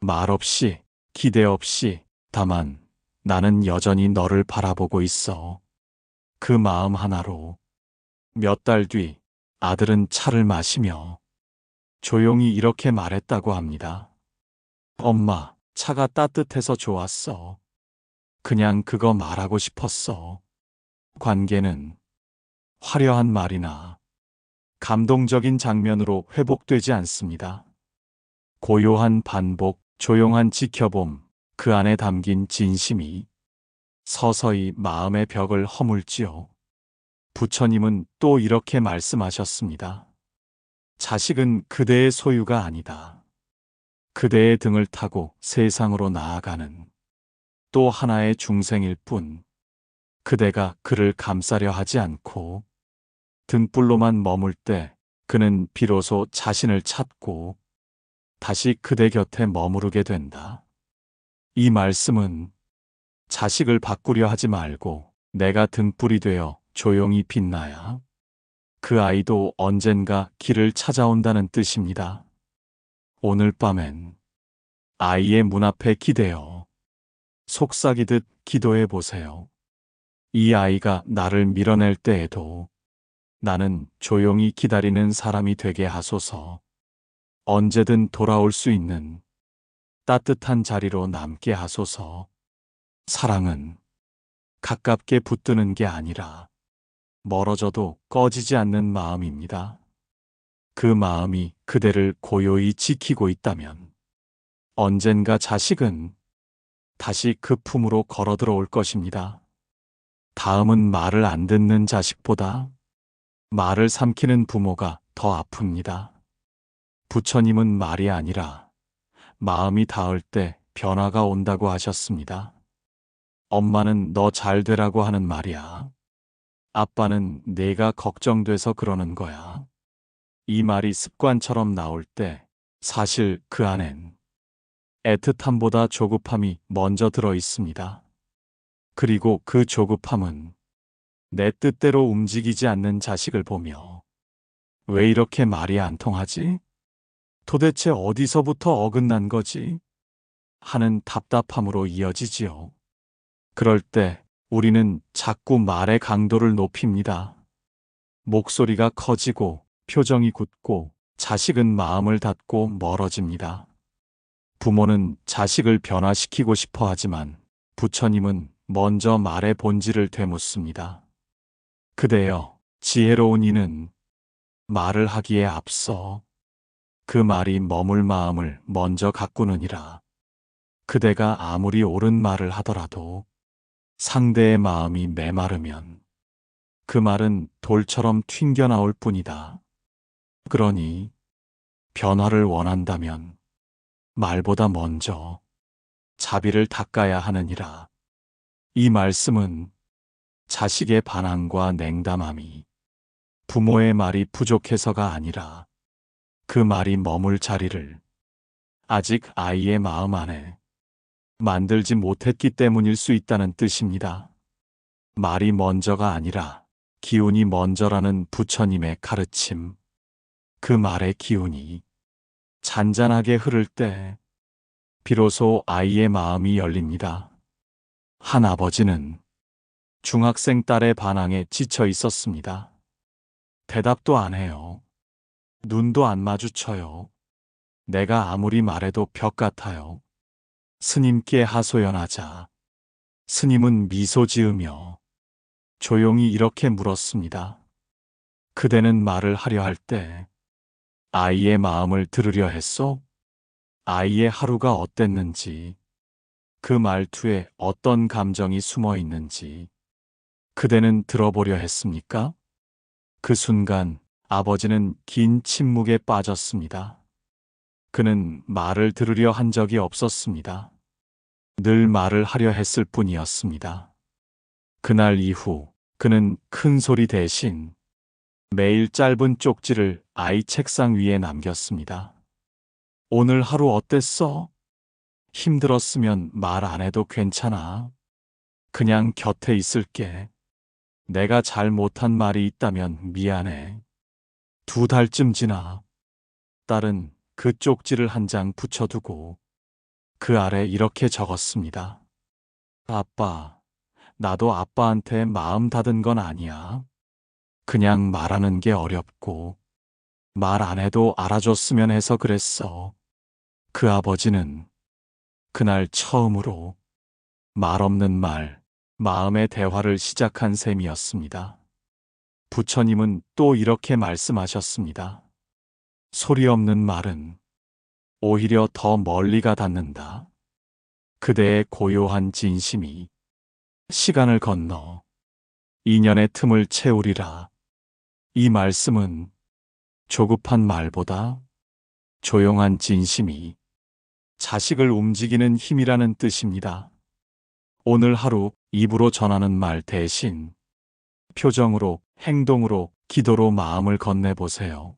말 없이, 기대 없이, 다만 나는 여전히 너를 바라보고 있어. 그 마음 하나로 몇 달 뒤 아들은 차를 마시며 조용히 이렇게 말했다고 합니다. 엄마, 차가 따뜻해서 좋았어. 그냥 그거 말하고 싶었어. 관계는 화려한 말이나 감동적인 장면으로 회복되지 않습니다. 고요한 반복, 조용한 지켜봄, 그 안에 담긴 진심이 서서히 마음의 벽을 허물지요. 부처님은 또 이렇게 말씀하셨습니다. 자식은 그대의 소유가 아니다. 그대의 등을 타고 세상으로 나아가는 또 하나의 중생일 뿐, 그대가 그를 감싸려 하지 않고 등불로만 머물 때 그는 비로소 자신을 찾고 다시 그대 곁에 머무르게 된다. 이 말씀은 자식을 바꾸려 하지 말고 내가 등불이 되어 조용히 빛나야 그 아이도 언젠가 길을 찾아온다는 뜻입니다. 오늘 밤엔 아이의 문 앞에 기대어 속삭이듯 기도해 보세요. 이 아이가 나를 밀어낼 때에도 나는 조용히 기다리는 사람이 되게 하소서. 언제든 돌아올 수 있는 따뜻한 자리로 남게 하소서. 사랑은 가깝게 붙드는 게 아니라 멀어져도 꺼지지 않는 마음입니다. 그 마음이 그대를 고요히 지키고 있다면 언젠가 자식은 다시 그 품으로 걸어 들어올 것입니다. 다음은 말을 안 듣는 자식보다 말을 삼키는 부모가 더 아픕니다. 부처님은 말이 아니라 마음이 닿을 때 변화가 온다고 하셨습니다. 엄마는 너 잘 되라고 하는 말이야. 아빠는 내가 걱정돼서 그러는 거야. 이 말이 습관처럼 나올 때 사실 그 안엔 애틋함보다 조급함이 먼저 들어 있습니다. 그리고 그 조급함은 내 뜻대로 움직이지 않는 자식을 보며 왜 이렇게 말이 안 통하지? 도대체 어디서부터 어긋난 거지? 하는 답답함으로 이어지지요. 그럴 때 우리는 자꾸 말의 강도를 높입니다. 목소리가 커지고 표정이 굳고 자식은 마음을 닫고 멀어집니다. 부모는 자식을 변화시키고 싶어 하지만 부처님은 먼저 말의 본질을 되묻습니다. 그대여, 지혜로운 이는 말을 하기에 앞서 그 말이 머물 마음을 먼저 가꾸느니라. 그대가 아무리 옳은 말을 하더라도 상대의 마음이 메마르면 그 말은 돌처럼 튕겨나올 뿐이다. 그러니 변화를 원한다면 말보다 먼저 자비를 닦아야 하느니라. 이 말씀은 자식의 반항과 냉담함이 부모의 말이 부족해서가 아니라 그 말이 머물 자리를 아직 아이의 마음 안에 만들지 못했기 때문일 수 있다는 뜻입니다. 말이 먼저가 아니라 기운이 먼저라는 부처님의 가르침. 그 말의 기운이 잔잔하게 흐를 때 비로소 아이의 마음이 열립니다. 한 아버지는 중학생 딸의 반항에 지쳐 있었습니다. 대답도 안 해요. 눈도 안 마주쳐요. 내가 아무리 말해도 벽 같아요. 스님께 하소연하자 스님은 미소 지으며 조용히 이렇게 물었습니다. 그대는 말을 하려 할 때 아이의 마음을 들으려 했소? 아이의 하루가 어땠는지, 그 말투에 어떤 감정이 숨어 있는지 그대는 들어보려 했습니까? 그 순간 아버지는 긴 침묵에 빠졌습니다. 그는 말을 들으려 한 적이 없었습니다. 늘 말을 하려 했을 뿐이었습니다. 그날 이후 그는 큰 소리 대신 매일 짧은 쪽지를 아이 책상 위에 남겼습니다. 오늘 하루 어땠어? 힘들었으면 말 안 해도 괜찮아. 그냥 곁에 있을게. 내가 잘 못한 말이 있다면 미안해. 2달쯤 지나 딸은 그 쪽지를 한 장 붙여두고 그 아래 이렇게 적었습니다. 아빠, 나도 아빠한테 마음 닫은 건 아니야. 그냥 말하는 게 어렵고 말 안 해도 알아줬으면 해서 그랬어. 그 아버지는 그날 처음으로 말 없는 말, 마음의 대화를 시작한 셈이었습니다. 부처님은 또 이렇게 말씀하셨습니다. 소리 없는 말은 오히려 더 멀리가 닿는다. 그대의 고요한 진심이 시간을 건너 인연의 틈을 채우리라. 이 말씀은 조급한 말보다 조용한 진심이 자식을 움직이는 힘이라는 뜻입니다. 오늘 하루 입으로 전하는 말 대신 표정으로, 행동으로, 기도로 마음을 건네보세요.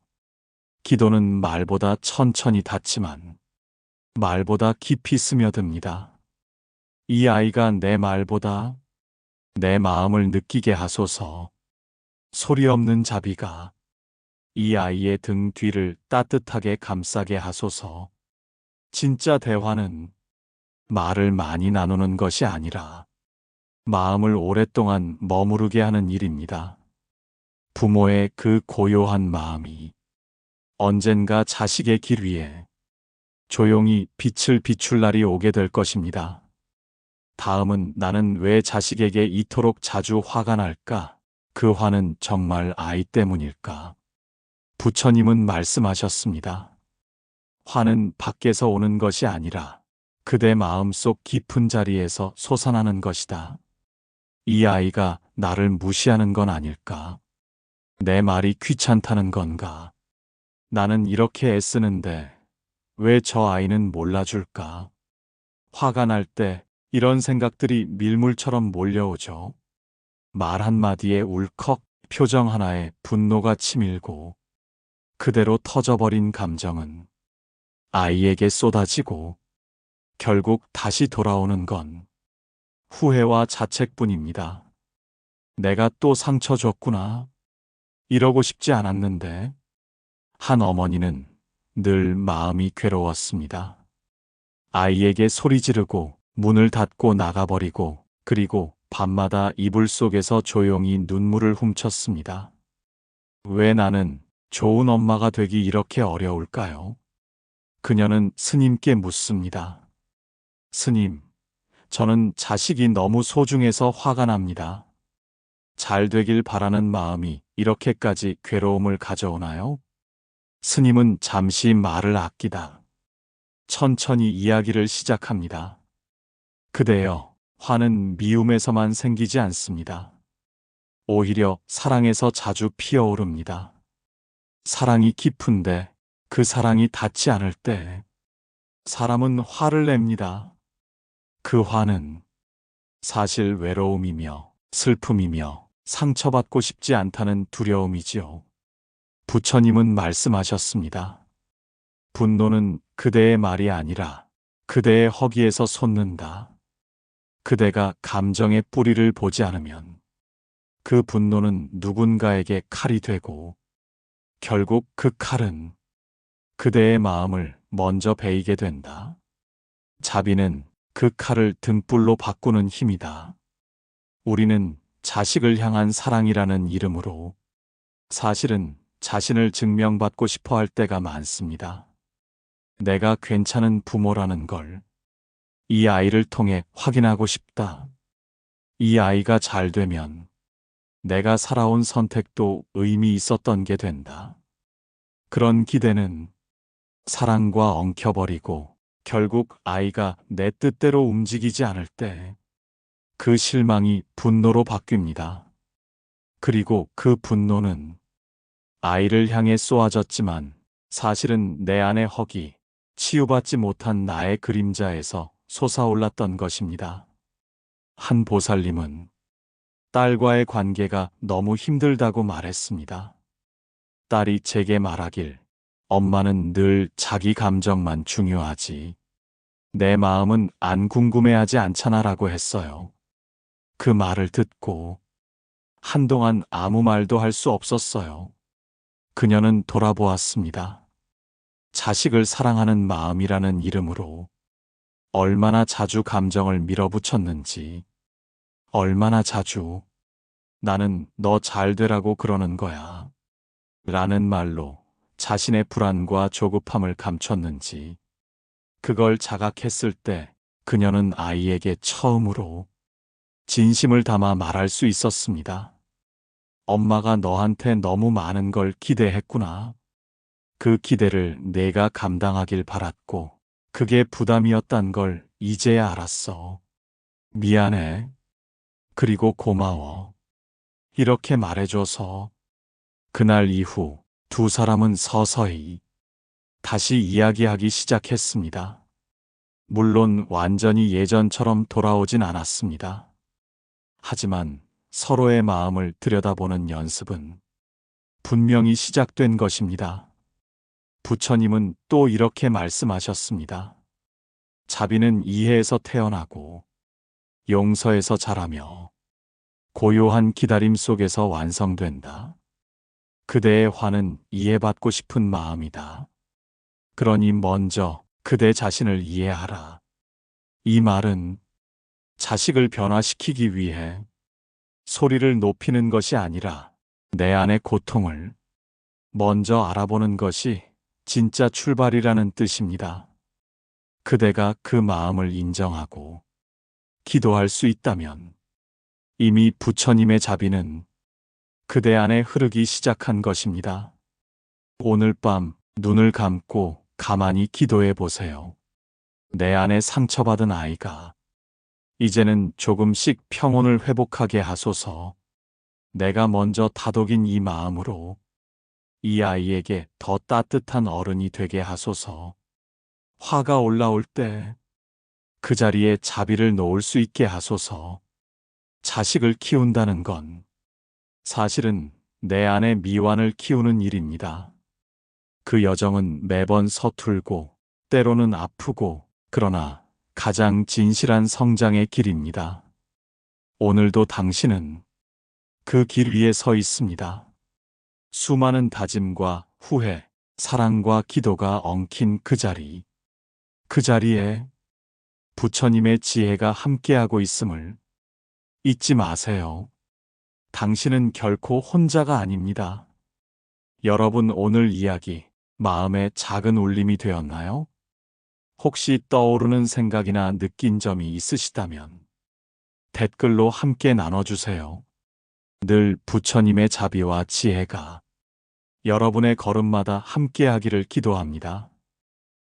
기도는 말보다 천천히 닿지만 말보다 깊이 스며듭니다. 이 아이가 내 말보다 내 마음을 느끼게 하소서. 소리 없는 자비가 이 아이의 등 뒤를 따뜻하게 감싸게 하소서. 진짜 대화는 말을 많이 나누는 것이 아니라 마음을 오랫동안 머무르게 하는 일입니다. 부모의 그 고요한 마음이 언젠가 자식의 길 위에 조용히 빛을 비출 날이 오게 될 것입니다. 다음은 나는 왜 자식에게 이토록 자주 화가 날까? 그 화는 정말 아이 때문일까? 부처님은 말씀하셨습니다. 화는 밖에서 오는 것이 아니라 그대 마음속 깊은 자리에서 솟아나는 것이다. 이 아이가 나를 무시하는 건 아닐까? 내 말이 귀찮다는 건가? 나는 이렇게 애쓰는데 왜 저 아이는 몰라줄까? 화가 날 때 이런 생각들이 밀물처럼 몰려오죠. 말 한마디에 울컥, 표정 하나에 분노가 치밀고 그대로 터져버린 감정은 아이에게 쏟아지고 결국 다시 돌아오는 건 후회와 자책뿐입니다. 내가 또 상처 줬구나. 이러고 싶지 않았는데. 한 어머니는 늘 마음이 괴로웠습니다. 아이에게 소리 지르고 문을 닫고 나가버리고 그리고 밤마다 이불 속에서 조용히 눈물을 훔쳤습니다. 왜 나는 좋은 엄마가 되기 이렇게 어려울까요? 그녀는 스님께 묻습니다. 스님, 저는 자식이 너무 소중해서 화가 납니다. 잘 되길 바라는 마음이 이렇게까지 괴로움을 가져오나요? 스님은 잠시 말을 아끼다 천천히 이야기를 시작합니다. 그대여, 화는 미움에서만 생기지 않습니다. 오히려 사랑에서 자주 피어오릅니다. 사랑이 깊은데 그 사랑이 닿지 않을 때 사람은 화를 냅니다. 그 화는 사실 외로움이며 슬픔이며 상처받고 싶지 않다는 두려움이지요. 부처님은 말씀하셨습니다. 분노는 그대의 말이 아니라 그대의 허기에서 솟는다. 그대가 감정의 뿌리를 보지 않으면 그 분노는 누군가에게 칼이 되고 결국 그 칼은 그대의 마음을 먼저 베이게 된다. 자비는 그 칼을 등불로 바꾸는 힘이다. 우리는 자식을 향한 사랑이라는 이름으로 사실은 자신을 증명받고 싶어 할 때가 많습니다. 내가 괜찮은 부모라는 걸 이 아이를 통해 확인하고 싶다. 이 아이가 잘 되면 내가 살아온 선택도 의미 있었던 게 된다. 그런 기대는 사랑과 엉켜버리고 결국 아이가 내 뜻대로 움직이지 않을 때 그 실망이 분노로 바뀝니다. 그리고 그 분노는 아이를 향해 쏘아졌지만 사실은 내 안의 허기, 치유받지 못한 나의 그림자에서 솟아올랐던 것입니다. 한 보살님은 딸과의 관계가 너무 힘들다고 말했습니다. 딸이 제게 말하길, 엄마는 늘 자기 감정만 중요하지. 내 마음은 안 궁금해하지 않잖아라고 했어요. 그 말을 듣고 한동안 아무 말도 할 수 없었어요. 그녀는 돌아보았습니다. 자식을 사랑하는 마음이라는 이름으로 얼마나 자주 감정을 밀어붙였는지, 얼마나 자주 나는 너 잘 되라고 그러는 거야 라는 말로 자신의 불안과 조급함을 감췄는지, 그걸 자각했을 때 그녀는 아이에게 처음으로 진심을 담아 말할 수 있었습니다. 엄마가 너한테 너무 많은 걸 기대했구나. 그 기대를 내가 감당하길 바랐고 그게 부담이었단 걸 이제야 알았어. 미안해. 그리고 고마워. 이렇게 말해줘서. 그날 이후 두 사람은 서서히 다시 이야기하기 시작했습니다. 물론 완전히 예전처럼 돌아오진 않았습니다. 하지만 서로의 마음을 들여다보는 연습은 분명히 시작된 것입니다. 부처님은 또 이렇게 말씀하셨습니다. 자비는 이해에서 태어나고 용서에서 자라며 고요한 기다림 속에서 완성된다. 그대의 화는 이해받고 싶은 마음이다. 그러니 먼저 그대 자신을 이해하라. 이 말은 자식을 변화시키기 위해 소리를 높이는 것이 아니라 내 안의 고통을 먼저 알아보는 것이 진짜 출발이라는 뜻입니다. 그대가 그 마음을 인정하고 기도할 수 있다면 이미 부처님의 자비는 그대 안에 흐르기 시작한 것입니다. 오늘 밤 눈을 감고 가만히 기도해 보세요. 내 안에 상처받은 아이가 이제는 조금씩 평온을 회복하게 하소서. 내가 먼저 다독인 이 마음으로 이 아이에게 더 따뜻한 어른이 되게 하소서. 화가 올라올 때 그 자리에 자비를 놓을 수 있게 하소서. 자식을 키운다는 건 사실은 내 안에 미완을 키우는 일입니다. 그 여정은 매번 서툴고 때로는 아프고 그러나 가장 진실한 성장의 길입니다. 오늘도 당신은 그 길 위에 서 있습니다. 수많은 다짐과 후회, 사랑과 기도가 엉킨 그 자리에 부처님의 지혜가 함께하고 있음을 잊지 마세요. 당신은 결코 혼자가 아닙니다. 여러분, 오늘 이야기 마음에 작은 울림이 되었나요? 혹시 떠오르는 생각이나 느낀 점이 있으시다면 댓글로 함께 나눠주세요. 늘 부처님의 자비와 지혜가 여러분의 걸음마다 함께하기를 기도합니다.